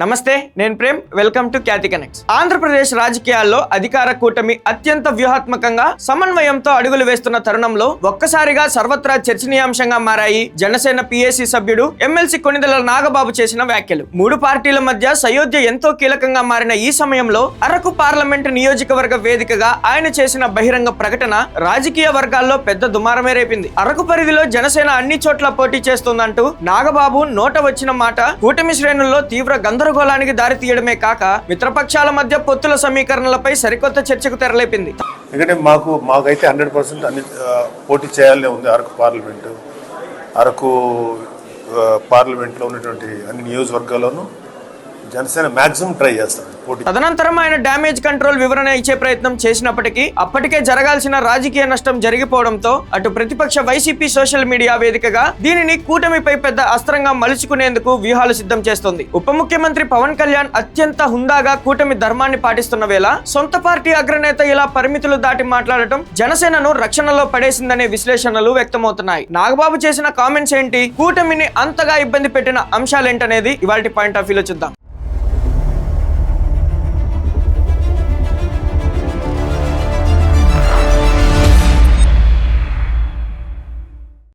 నమస్తే, నేను Prem. Welcome to Khyati connects. Andhra Pradesh రాజకీయాల్లో అధికార కూటమి అత్యంత వ్యూహాత్మకంగా సమన్వయంతో అడుగులు వేస్తున్న తరుణంలో ఒక్కసారిగా సర్వత్రా చర్చనీయాంశంగా మారాయి జనసేన పిఎసి సభ్యుడు ఎమ్మెల్సీ కొణిదెల నాగబాబు చేసిన వ్యాఖ్యలు. మూడు పార్టీల మధ్య సయోధ్య ఎంతో కీలకంగా మారిన ఈ సమయంలో అరకు పార్లమెంటు నియోజకవర్గ వేదికగా ఆయన చేసిన బహిరంగ ప్రకటన రాజకీయ వర్గాల్లో పెద్ద దుమారమే రేపింది. అరకు పరిధిలో జనసేన అన్ని చోట్ల పోటీ చేస్తుందంటూ నాగబాబు నోట వచ్చిన మాట కూటమి శ్రేణుల్లో తీవ్ర గందరగోళానికి దారి తీయడమే కాక మిత్రపక్షాల మధ్య పొత్తుల సమీకరణలపై సరికొత్త చర్చకు తెరలేపింది. ఎందుకంటే మాకైతే 100% అన్ని పోటీ చేయాలనే ఉంది. అరకు పార్లమెంట్లో ఉన్నటువంటి అన్ని నియోజకవర్గాల్లోనూ జనసేన మాక్సిమం ట్రై చేస్తారు. తదనంతరం ఆయన డ్యామేజ్ కంట్రోల్ వివరణ ఇచ్చే ప్రయత్నం చేసినప్పటికీ అప్పటికే జరగాల్సిన రాజకీయ నష్టం జరిగిపోవడంతో అటు ప్రతిపక్ష వైసీపీ సోషల్ మీడియా వేదికగా దీనిని కూటమిపై పెద్ద అస్త్రంగా మలుచుకునేందుకు వ్యూహాలు సిద్ధం చేస్తోంది. ఉప ముఖ్యమంత్రి పవన్ కళ్యాణ్ అత్యంత హుందాగా కూటమి ధర్మాన్ని పాటిస్తున్న వేళ సొంత పార్టీ అగ్రనేత ఇలా పరిమితులు దాటి మాట్లాడటం జనసేనను రక్షణలో పడేసిందనే విశ్లేషణలు వ్యక్తమవుతున్నాయి. నాగబాబు చేసిన కామెంట్స్ ఏంటి, కూటమిని అంతగా ఇబ్బంది పెట్టిన అంశాలేంటనేది ఇవాల్టి పాయింట్ ఆఫ్ వ్యూలో చూద్దాం.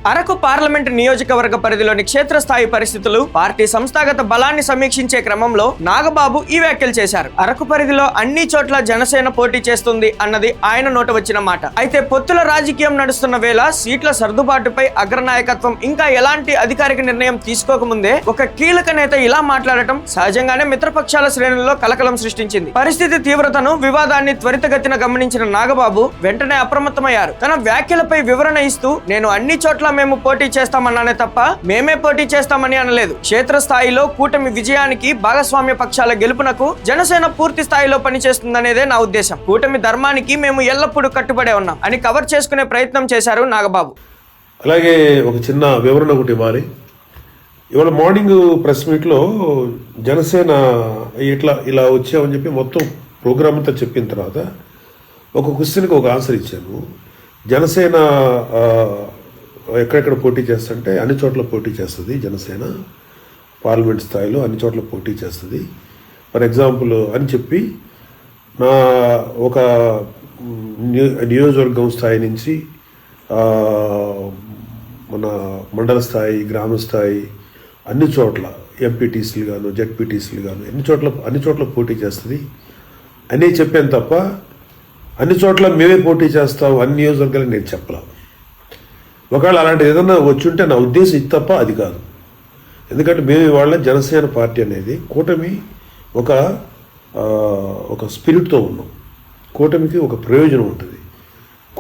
అరకు పార్లమెంటు నియోజకవర్గ పరిధిలోని క్షేత్రస్థాయి పరిస్థితులు, పార్టీ సంస్థాగత బలాన్ని సమీక్షించే క్రమంలో నాగబాబు ఈ వ్యాఖ్యలు చేశారు. అరకు పరిధిలో అన్ని చోట్ల జనసేన పోటీ చేస్తుంది అన్నది ఆయన నోట వచ్చిన మాట. అయితే పొత్తుల రాజకీయం నడుస్తున్న వేళ సీట్ల సర్దుబాటుపై అగ్రనాయకత్వం ఇంకా ఎలాంటి అధికారిక నిర్ణయం తీసుకోకముందే ఒక కీలక నేత ఇలా మాట్లాడటం సహజంగానే మిత్రపక్షాల శ్రేణుల్లో కలకలం సృష్టించింది. పరిస్థితి తీవ్రతను, వివాదాన్ని త్వరితగతిన గమనించిన నాగబాబు వెంటనే అప్రమత్తమయ్యారు. తన వ్యాఖ్యలపై వివరణ ఇస్తూ, నేను అన్ని చోట్ల మేము పోటీ చేస్తామన్నానే తప్ప మేమే పోటీ చేస్తామని అనలేదు. క్షేత్రస్థాయిలో కూటమి విజయానికి, భాగస్వామ్య పక్షాల గెలుపునకు జనసేన పూర్తి స్థాయిలో పనిచేస్తుందనేదే నా ఉద్దేశం. కూటమి ధర్మానికి మేము ఎల్లప్పుడూ కట్టుబడే ఉన్నాం అని కవర్ చేసుకునే ప్రయత్నం చేశారు నాగబాబు. అలాగే ఒక చిన్న వివరణ ఒకటి ఇవ్వాలి. ఇవాళ మార్నింగ్ ప్రెస్ మీట్లో జనసేన ఇలా వచ్చామని చెప్పి మొత్తం ప్రోగ్రామ్ అంతా చెప్పిన తర్వాత ఒక క్వశ్చన్కి ఒక ఆన్సర్ ఇచ్చాను. జనసేన ఎక్కడెక్కడ పోటీ చేస్తుంటే అన్ని చోట్ల పోటీ చేస్తుంది. జనసేన పార్లమెంట్ స్థాయిలో అన్ని చోట్ల పోటీ చేస్తుంది ఫర్ ఎగ్జాంపుల్ అని చెప్పి నా ఒక నియోజకవర్గం స్థాయి నుంచి మన మండల స్థాయి, గ్రామ స్థాయి అన్ని చోట్ల ఎంపీటీసీలు గాను, జెడ్పీటీసీలు గాను అన్ని చోట్ల పోటీ చేస్తుంది అని చెప్పాను తప్ప అన్ని చోట్ల మేమే పోటీ చేస్తాం అన్ని నియోజకవర్గాలు నేను చెప్పలా. ఒకవేళ అలాంటిది ఏదన్నా వచ్చుంటే నా ఉద్దేశం ఇది తప్ప అది కాదు. ఎందుకంటే మేము ఇవాళ జనసేన పార్టీ అనేది కూటమి ఒక స్పిరిట్తో ఉన్నాం. కూటమికి ఒక ప్రయోజనం ఉంటుంది.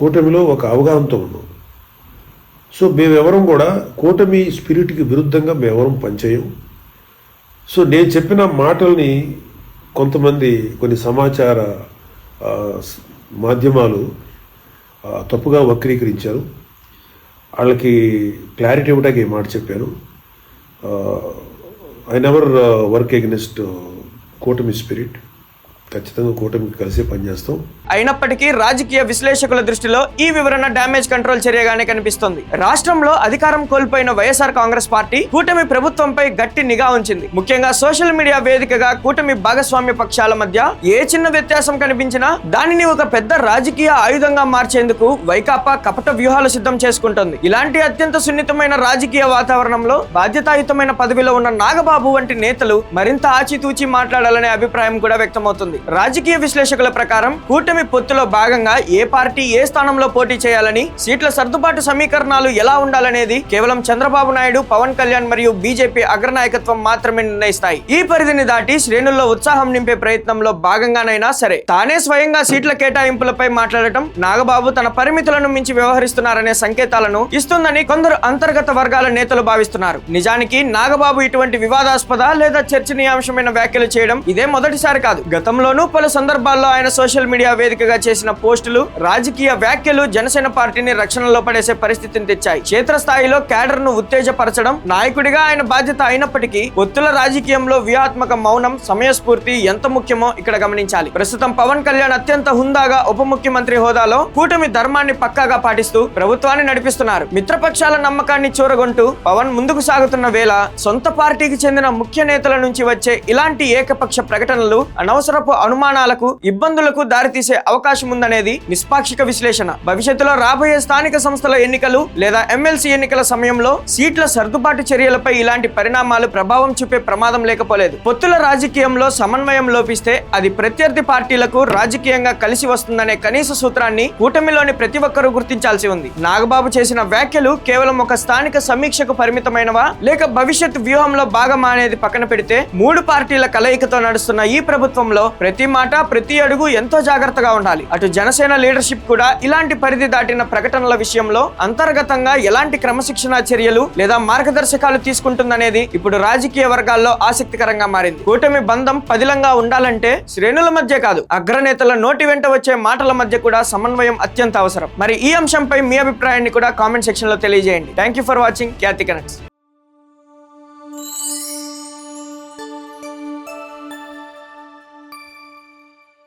కూటమిలో ఒక అవగాహనతో ఉన్నాం. సో మేమెవరం కూడా కూటమి స్పిరిట్కి విరుద్ధంగా మేమెవరం పనిచేయం. సో నేను చెప్పిన మాటల్ని కొంతమంది కొన్ని సమాచార మాధ్యమాలు తప్పుగా వక్రీకరించారు. వాళ్ళకి క్లారిటీ ఇవ్వడానికి ఈ మాట చెప్పాను. ఐ నెవర్ వర్క్ ఎగెనిస్ట్ కూటమి స్పిరిట్. ఖచ్చితంగా కూటమికి కలిసి పనిచేస్తాం. అయినప్పటికీ రాజకీయ విశ్లేషకుల దృష్టిలో ఈ వివరణ డ్యామేజ్ కంట్రోల్ చర్యగానే కనిపిస్తోంది. రాష్ట్రంలో అధికారం కోల్పోయిన వైఎస్ఆర్ కాంగ్రెస్ పార్టీ కూటమి ప్రభుత్వంపై గట్టి నిఘా ఉంచింది. ముఖ్యంగా సోషల్ మీడియా వేదికగా కూటమి భాగస్వామ్య పక్షాల మధ్య ఏ చిన్న వ్యత్యాసం కనిపించినా దానిని ఒక పెద్ద రాజకీయ ఆయుధంగా మార్చేందుకు వైకాపా కపట వ్యూహాలు సిద్ధం చేసుకుంటోంది. ఇలాంటి అత్యంత సున్నితమైన రాజకీయ వాతావరణంలో బాధ్యతాయుతమైన పదవిలో ఉన్న నాగబాబు వంటి నేతలు మరింత ఆచితూచి మాట్లాడాలనే అభిప్రాయం కూడా వ్యక్తమవుతుంది. రాజకీయ విశ్లేషకుల ప్రకారం కూటమి పొత్తులో భాగంగా ఏ పార్టీ ఏ స్థానంలో పోటీ చేయాలని, సీట్ల సర్దుబాటు సమీకరణాలు ఎలా ఉండాలనేది కేవలం చంద్రబాబు నాయుడు, పవన్ కళ్యాణ్ మరియు బీజేపీ అగ్రనాయకత్వం మాత్రమే నిర్ణయిస్తాయి. ఈ పరిధిని దాటి శ్రేణుల్లో ఉత్సాహం నింపే ప్రయత్నంలో భాగంగానైనా సరే తానే స్వయంగా సీట్ల కేటాయింపులపై మాట్లాడటం నాగబాబు తన పరిమితులను మించి వ్యవహరిస్తున్నారనే సంకేతాలను ఇస్తుందని కొందరు అంతర్గత వర్గాల నేతలు భావిస్తున్నారు. నిజానికి నాగబాబు ఇటువంటి వివాదాస్పద లేదా చర్చనీయాంశమైన వ్యాఖ్యలు చేయడం ఇదే మొదటిసారి కాదు. గతంలో గతంలోనూ పలు సందర్భాల్లో ఆయన సోషల్ మీడియా వేదికగా చేసిన పోస్టులు, రాజకీయ వ్యాఖ్యలు జనసేన పార్టీని రక్షణలో పడేసే పరిస్థితిని తెచ్చాయి. క్షేత్రస్థాయిలో క్యాడర్ ను ఉత్తేజపరచడం నాయకుడిగా ఆయన బాధ్యత అయినప్పటికీ ఒత్తుల రాజకీయంలో వ్యూహాత్మక మౌనం, సమయస్ఫూర్తి ఎంత ముఖ్యమో ఇక్కడ గమనించాలి. ప్రస్తుతం పవన్ కళ్యాణ్ అత్యంత హుందాగా ఉప ముఖ్యమంత్రి హోదాలో కూటమి ధర్మాన్ని పక్కాగా పాటిస్తూ ప్రభుత్వాన్ని నడిపిస్తున్నారు. మిత్రపక్షాల నమ్మకాన్ని చూరగొంటూ పవన్ ముందుకు సాగుతున్న వేళ సొంత పార్టీకి చెందిన ముఖ్య నేతల నుంచి వచ్చే ఇలాంటి ఏకపక్ష ప్రకటనలు అనవసరపు అనుమానాలకు, ఇబ్బందులకు దారితీసే అవకాశం ఉందనేది నిష్పాక్షిక విశ్లేషణ. భవిష్యత్తులో రాబోయే స్థానిక సంస్థల ఎన్నికలు లేదా ఎమ్మెల్సీ ఎన్నికల సమయంలో సీట్ల సర్దుబాటు చర్యలపై ఇలాంటి పరిణామాలు ప్రభావం చూపే ప్రమాదం లేకపోలేదు. పొత్తుల రాజకీయంలో సమన్వయం లోపిస్తే అది ప్రత్యర్థి పార్టీలకు రాజకీయంగా కలిసి వస్తుందనే కనీస సూత్రాన్ని కూటమిలోని ప్రతి ఒక్కరూ గుర్తించాల్సి ఉంది. నాగబాబు చేసిన వ్యాఖ్యలు కేవలం ఒక స్థానిక సమీక్షకు పరిమితమైనవా లేక భవిష్యత్ వ్యూహంలో భాగమా అనేది పక్కన పెడితే, మూడు పార్టీల కలయికతో నడుస్తున్న ఈ ప్రభుత్వంలో ప్రతి మాట, ప్రతి అడుగు ఎంతో జాగ్రత్తగా ఉండాలి. అటు జనసేన లీడర్షిప్ కూడా ఇలాంటి పరిధి దాటిన ప్రకటనల విషయంలో అంతర్గతంగా ఎలాంటి క్రమశిక్షణా చర్యలు లేదా మార్గదర్శకాలు తీసుకుంటుందనేది ఇప్పుడు రాజకీయ వర్గాల్లో ఆసక్తికరంగా మారింది. కూటమి బంధం పదిలంగా ఉండాలంటే శ్రేణుల మధ్య కాదు, అగ్రనేతల నోటి వెంట వచ్చే మాటల మధ్య కూడా సమన్వయం అత్యంత అవసరం. మరి ఈ అంశంపై మీ అభిప్రాయాన్ని కూడా కామెంట్ సెక్షన్ లో తెలియజేయండి. Thank you for watching Khyati connects.